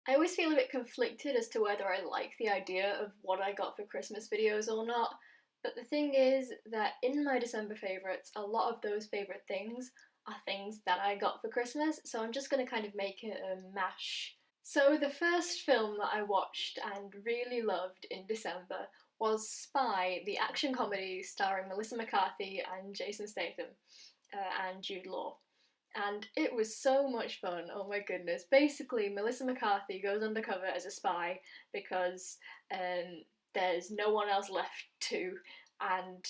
I always feel a bit conflicted as to whether I like the idea of what I got for Christmas videos or not, but the thing is that in my December favourites, a lot of those favourite things are things that I got for Christmas, so I'm just going to kind of make it a mash. So the first film that I watched and really loved in December was Spy, the action comedy starring Melissa McCarthy and Jason Statham and Jude Law. And it was so much fun. Oh my goodness. Basically, Melissa McCarthy goes undercover as a spy because there's no one else left to, and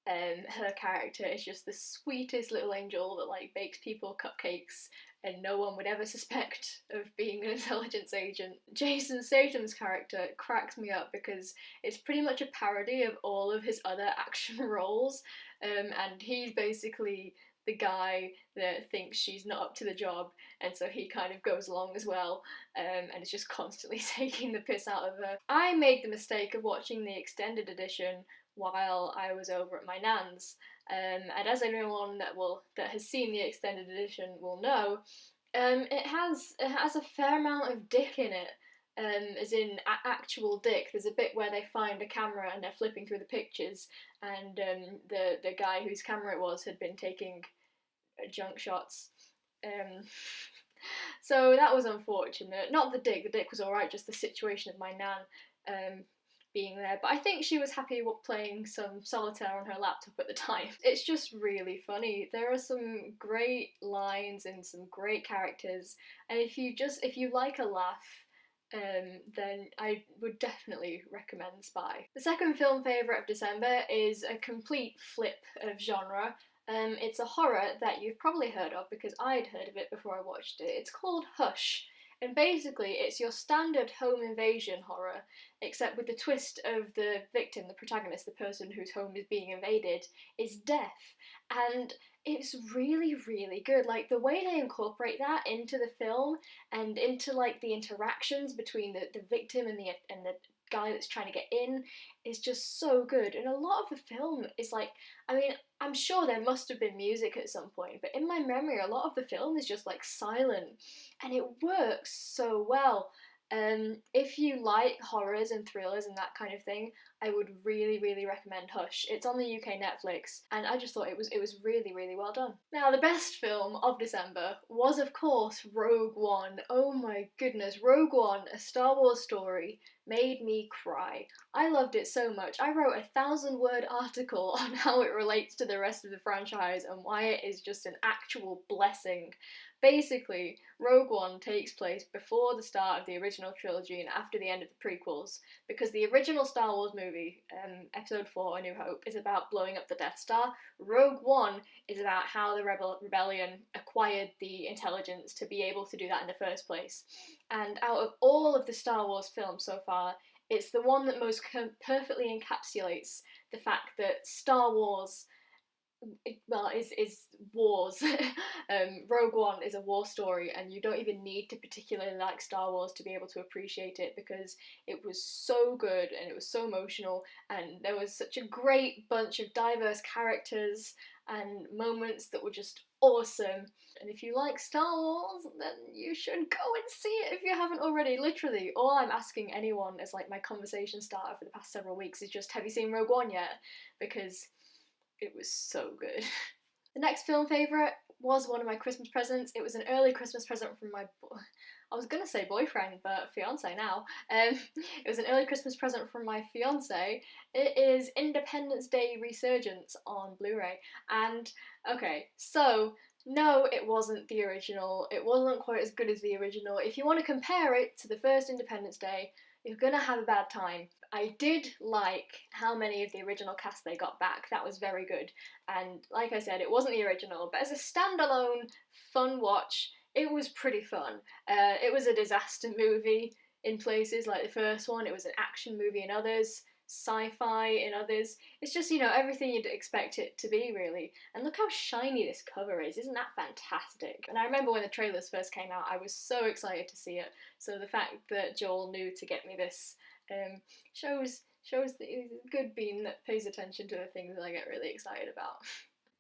her character is just the sweetest little angel that like bakes people cupcakes and no one would ever suspect of being an intelligence agent. Jason Statham's character cracks me up because it's pretty much a parody of all of his other action roles, and he's basically the guy that thinks she's not up to the job, and so he kind of goes along as well, and is just constantly taking the piss out of her. I made the mistake of watching the extended edition while I was over at my nan's, and as anyone that has seen the extended edition will know, it has a fair amount of dick in it. As in actual dick. There's a bit where they find a camera and they're flipping through the pictures, and the guy whose camera it was had been taking junk shots. Um, so that was unfortunate. Not the dick. The dick was alright. Just the situation of my nan being there. But I think she was happy playing some solitaire on her laptop at the time. It's just really funny. There are some great lines and some great characters, and if you like a laugh, then I would definitely recommend Spy. The second film favourite of December is a complete flip of genre. It's a horror that you've probably heard of because I'd heard of it before I watched it. It's called Hush, and basically it's your standard home invasion horror, except with the twist of the victim, the protagonist, the person whose home is being invaded, is deaf. And it's really, really good. Like the way they incorporate that into the film and into like the interactions between the victim and the guy that's trying to get in is just so good. And a lot of the film is like, I mean, I'm sure there must have been music at some point, but in my memory, a lot of the film is just like silent, and it works so well. If you like horrors and thrillers and that kind of thing, I would really, really recommend Hush. It's on the UK Netflix, and I just thought it was really, really well done. Now, the best film of December was, of course, Rogue One. Oh my goodness, Rogue One, a Star Wars story, made me cry. I loved it so much. I wrote a 1,000-word article on how it relates to the rest of the franchise and why it is just an actual blessing. Basically, Rogue One takes place before the start of the original trilogy and after the end of the prequels, because the original Star Wars movie, Episode 4, A New Hope, is about blowing up the Death Star. Rogue One is about how the rebellion acquired the intelligence to be able to do that in the first place. And out of all of the Star Wars films so far, it's the one that most perfectly encapsulates the fact that Star Wars, well, is wars. Rogue One is a war story, and you don't even need to particularly like Star Wars to be able to appreciate it, because it was so good and it was so emotional, and there was such a great bunch of diverse characters and moments that were just awesome. And if you like Star Wars, then you should go and see it if you haven't already. Literally, all I'm asking anyone as like my conversation starter for the past several weeks is just, have you seen Rogue One yet? Because it was so good. The next film favourite was one of my Christmas presents. It was an early Christmas present from my I was gonna say boyfriend, but fiance now. It was an early Christmas present from my fiance. It is Independence Day Resurgence on Blu-ray. And okay, so no, it wasn't the original. It wasn't quite as good as the original. If you want to compare it to the first Independence Day, you're gonna have a bad time. I did like how many of the original cast they got back. That was very good. And like I said, it wasn't the original, but as a standalone fun watch, it was pretty fun. It was a disaster movie in places, like the first one. It was an action movie in others, sci-fi in others. It's just, everything you'd expect it to be, really. And look how shiny this cover is. Isn't that fantastic? And I remember when the trailers first came out, I was so excited to see it. So the fact that Joel knew to get me this shows that he's a good bean that pays attention to the things that I get really excited about.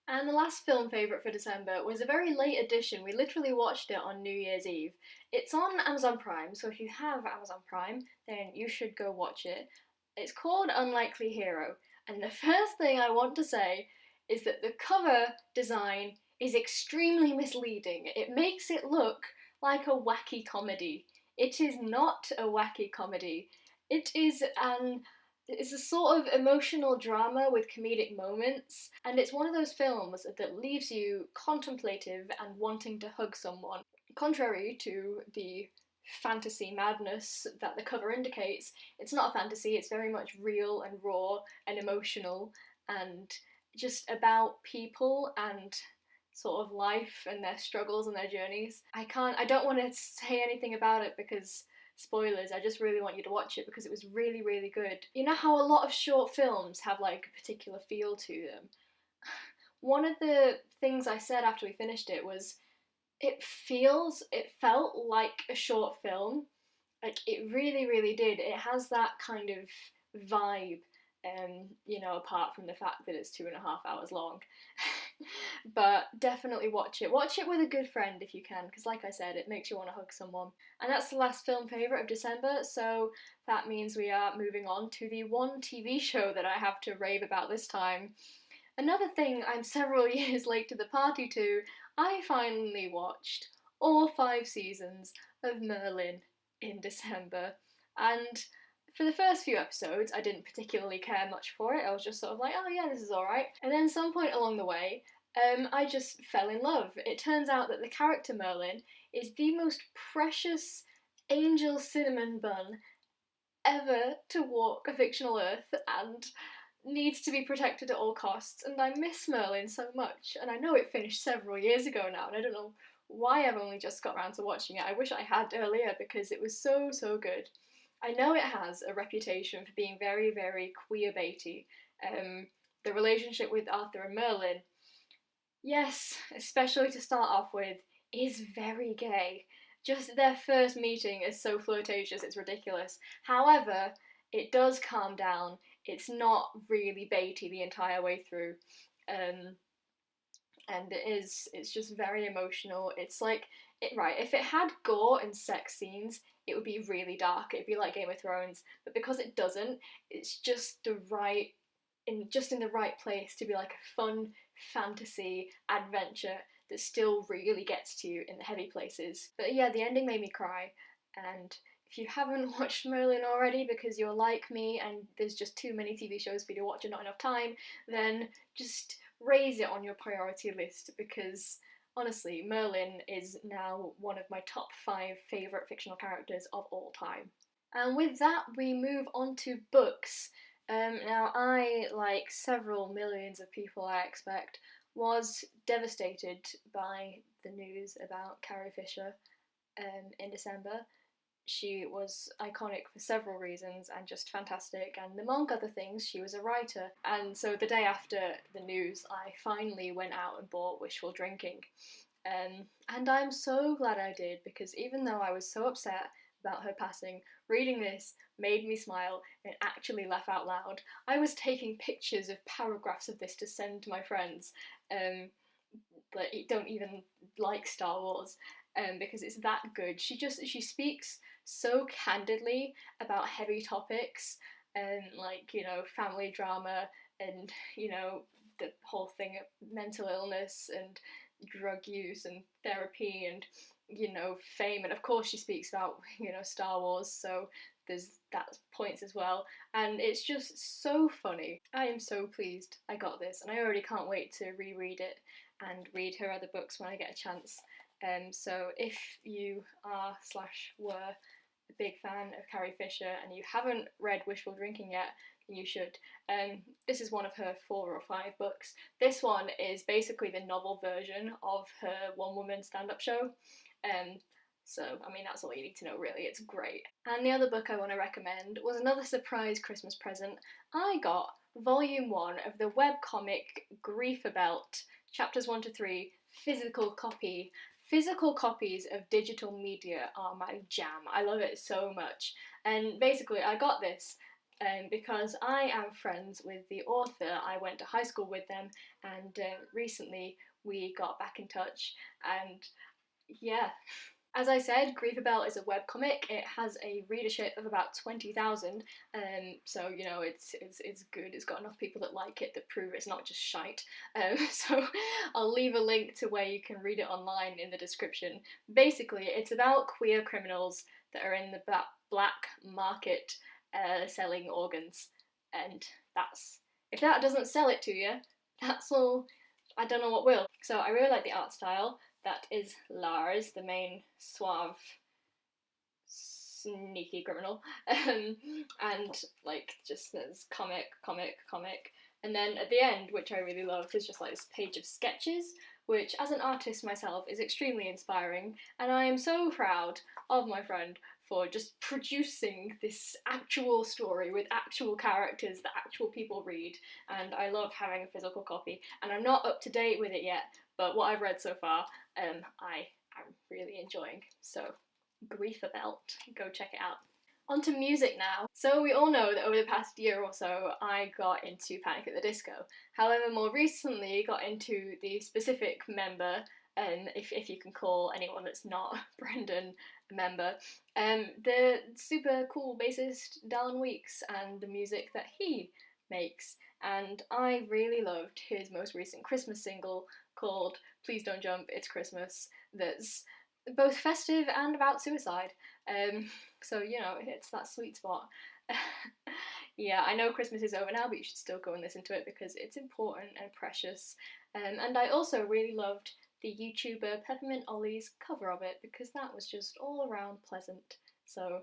And the last film favourite for December was a very late edition. We literally watched it on New Year's Eve. It's on Amazon Prime, so if you have Amazon Prime, then you should go watch it. It's called Unlikely Hero, and the first thing I want to say is that the cover design is extremely misleading. It makes it look like a wacky comedy. It is not a wacky comedy. It is an it's a sort of emotional drama with comedic moments, and it's one of those films that leaves you contemplative and wanting to hug someone. Contrary to the fantasy madness that the cover indicates, it's not a fantasy, it's very much real and raw and emotional and just about people and sort of life and their struggles and their journeys. I don't want to say anything about it because spoilers, I just really want you to watch it because it was really, really good. You know how a lot of short films have like a particular feel to them? One of the things I said after we finished it was it felt like a short film. Like it really, really did. It has that kind of vibe, apart from the fact that it's 2.5 hours long. But definitely watch it. Watch it with a good friend if you can, because like I said, it makes you want to hug someone. And that's the last film favourite of December, so that means we are moving on to the one TV show that I have to rave about this time. Another thing I'm several years late to the party to, I finally watched all 5 seasons of Merlin in December. And for the first few episodes, I didn't particularly care much for it. I was just sort of like, oh yeah, this is alright. And then some point along the way, I just fell in love. It turns out that the character Merlin is the most precious angel cinnamon bun ever to walk a fictional earth and needs to be protected at all costs. And I miss Merlin so much. And I know it finished several years ago now, and I don't know why I've only just got around to watching it. I wish I had earlier because it was so, so good. I know it has a reputation for being very, very queer-baity. The relationship with Arthur and Merlin, yes, especially to start off with, is very gay. Just their first meeting is so flirtatious, it's ridiculous. However, it does calm down. It's not really baity the entire way through. Um, and it's just very emotional. It's like, if it had gore and sex scenes, it would be really dark. It'd be like Game of Thrones. But because it doesn't, it's just in the right place to be like a fun fantasy adventure that still really gets to you in the heavy places. But yeah, the ending made me cry, and if you haven't watched Merlin already because you're like me and there's just too many TV shows for you to watch and not enough time, then just raise it on your priority list because honestly, Merlin is now one of my top 5 favourite fictional characters of all time. And with that, we move on to books. Now, I, like several millions of people I expect, was devastated by the news about Carrie Fisher in December. She was iconic for several reasons and just fantastic, and among other things, she was a writer. And so the day after the news, I finally went out and bought Wishful Drinking. And I'm so glad I did, because even though I was so upset about her passing, reading this made me smile and actually laugh out loud. I was taking pictures of paragraphs of this to send to my friends that don't even like Star Wars, because it's that good. She speaks so candidly about heavy topics and family drama and the whole thing of mental illness and drug use and therapy and fame, and of course she speaks about Star Wars, so there's that points as well, and it's just so funny. I am so pleased I got this, and I already can't wait to reread it and read her other books when I get a chance. So if you are / were a big fan of Carrie Fisher and you haven't read Wishful Drinking yet, then you should. This is one of her 4 or 5 books. This one is basically the novel version of her one-woman stand-up show. So, I mean, that's all you need to know, really. It's great. And the other book I want to recommend was another surprise Christmas present. I got Volume 1 of the webcomic Griefabelt, chapters 1 to 3, physical copy. Physical copies of digital media are my jam. I love it so much. And basically, I got this because I am friends with the author. I went to high school with them, and recently we got back in touch, and yeah. As I said, Grief About is a webcomic. It has a readership of about 20,000, so you know it's good. It's got enough people that like it that prove it's not just shite. So I'll leave a link to where you can read it online in the description. Basically, it's about queer criminals that are in the black market selling organs, and that's if that doesn't sell it to you, that's all. I don't know what will. So I really like the art style. That is Lars, the main suave, sneaky criminal, and like just there's comic, and then at the end, which I really love, there's just like this page of sketches, which as an artist myself is extremely inspiring, and I am so proud of my friend for just producing this actual story with actual characters that actual people read, and I love having a physical copy, and I'm not up to date with it yet, but what I've read so far, I am really enjoying. So, Grief About, go check it out. On to music now. So we all know that over the past year or so, I got into Panic at the Disco. However, more recently, got into the specific member, if you can call anyone that's not Brendan a member, the super cool bassist Dallin Weeks and the music that he makes. And I really loved his most recent Christmas single called Please Don't Jump, It's Christmas, that's both festive and about suicide. So, you know, it's that sweet spot. Yeah, I know Christmas is over now, but you should still go and listen to it because it's important and precious. And I also really loved the YouTuber Peppermint Ollie's cover of it because that was just all around pleasant. So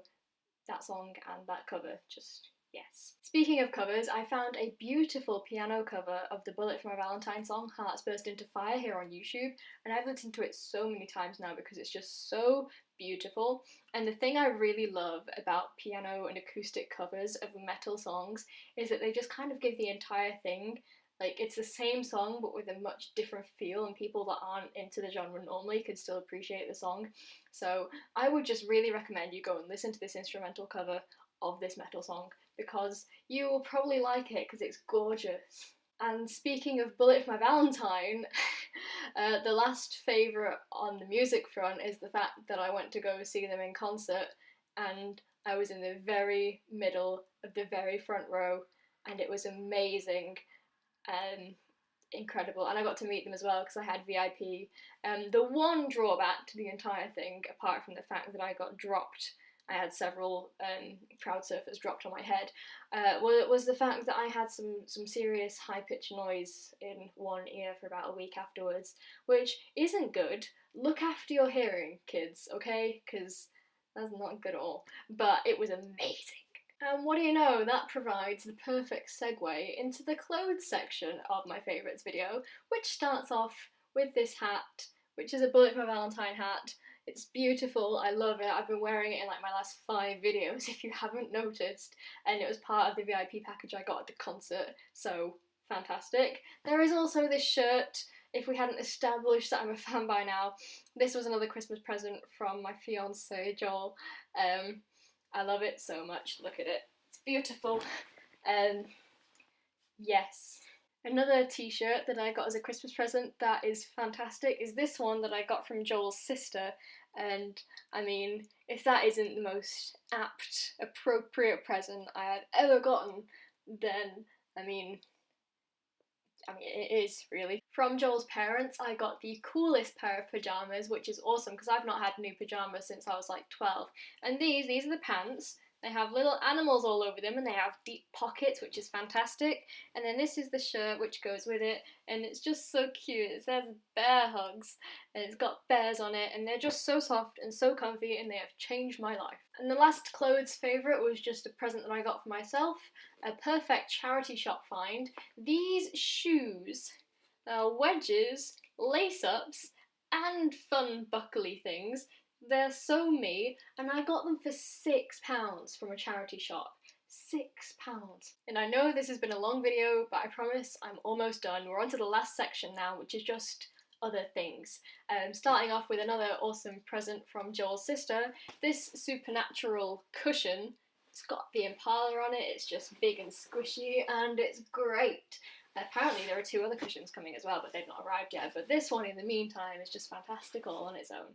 that song and that cover, just yes. Speaking of covers, I found a beautiful piano cover of the Bullet for My Valentine song, Hearts Burst Into Fire, here on YouTube, and I've listened to it so many times now because it's just so beautiful. And the thing I really love about piano and acoustic covers of metal songs is that they just kind of give the entire thing, like it's the same song but with a much different feel, and people that aren't into the genre normally can still appreciate the song. So I would just really recommend you go and listen to this instrumental cover of this metal song because you will probably like it because it's gorgeous. And speaking of Bullet for My Valentine, the last favourite on the music front is the fact that I went to go see them in concert and I was in the very middle of the very front row and it was amazing. Incredible, and I got to meet them as well because I had VIP. The one drawback to the entire thing, apart from the fact that I got dropped, I had several crowd surfers dropped on my head, was the fact that I had some serious high-pitched noise in one ear for about a week afterwards, which isn't good. Look after your hearing, kids, okay? Because that's not good at all. But it was amazing. And what do you know, that provides the perfect segue into the clothes section of my favourites video, which starts off with this hat, which is a Bullet for My Valentine hat. It's beautiful, I love it, I've been wearing it in like my last 5 videos if you haven't noticed, and it was part of the VIP package I got at the concert, so fantastic. There is also this shirt, if we hadn't established that I'm a fan by now. This was another Christmas present from my fiancé, Joel. I love it so much, look at it, it's beautiful. Yes. Another t-shirt that I got as a Christmas present that is fantastic is this one that I got from Joel's sister, and I mean, if that isn't the most apt, appropriate present I had ever gotten, then, I mean, it is, really. From Joel's parents, I got the coolest pair of pyjamas, which is awesome because I've not had new pyjamas since I was like 12. And these are the pants. They have little animals all over them and they have deep pockets, which is fantastic. And then this is the shirt which goes with it, and it's just so cute. It says bear hugs and it's got bears on it, and they're just so soft and so comfy and they have changed my life. And the last clothes favourite was just a present that I got for myself, a perfect charity shop find. These shoes, wedges, lace-ups, and fun buckly things. They're so me, and I got them for £6 from a charity shop. £6. And I know this has been a long video, but I promise I'm almost done. We're on to the last section now, which is just other things. Starting off with another awesome present from Joel's sister, this supernatural cushion. It's got the Impala on it, it's just big and squishy, and it's great. Apparently there are 2 other cushions coming as well, but they've not arrived yet. But this one, in the meantime, is just fantastical on its own.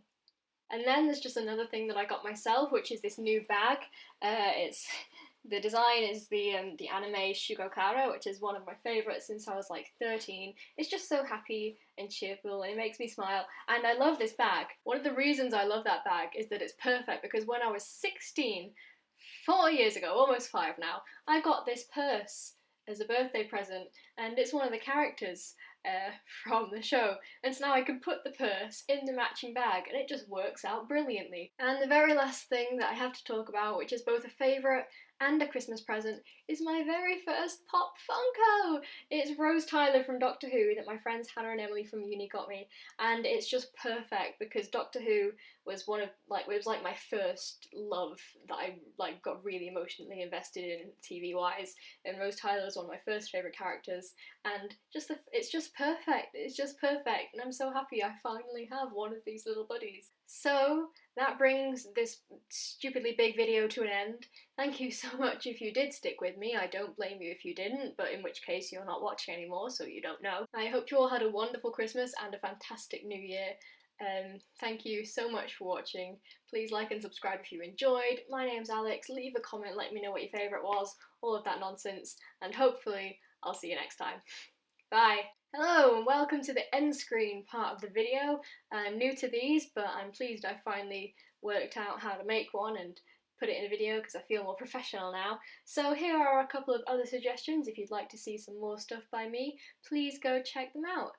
And then there's just another thing that I got myself, which is this new bag. It's the design is the anime Shugokara, which is one of my favourites since I was like 13. It's just so happy and cheerful, and it makes me smile. And I love this bag. One of the reasons I love that bag is that it's perfect, because when I was 16, 4 years ago, almost 5 now, I got this purse as a birthday present, and it's one of the characters from the show, and so now I can put the purse in the matching bag, and it just works out brilliantly. And the very last thing that I have to talk about, which is both a favourite and a Christmas present, is my very first Pop Funko! It's Rose Tyler from Doctor Who that my friends Hannah and Emily from uni got me, and it's just perfect because Doctor Who was one of, like, it was like my first love that I like got really emotionally invested in TV wise, and Rose Tyler was one of my first favourite characters, and it's just perfect. It's just perfect, and I'm so happy I finally have one of these little buddies. So that brings this stupidly big video to an end. Thank you so much if you did stick with me. I don't blame you if you didn't, but in which case you're not watching anymore, so you don't know. I hope you all had a wonderful Christmas and a fantastic New Year. Thank you so much for watching. Please like and subscribe if you enjoyed. My name's Alex. Leave a comment, let me know what your favourite was, all of that nonsense, and hopefully I'll see you next time. Bye! Hello and welcome to the end screen part of the video. I'm new to these, but I'm pleased I finally worked out how to make one and put it in a video because I feel more professional now. So here are a couple of other suggestions. If you'd like to see some more stuff by me, please go check them out.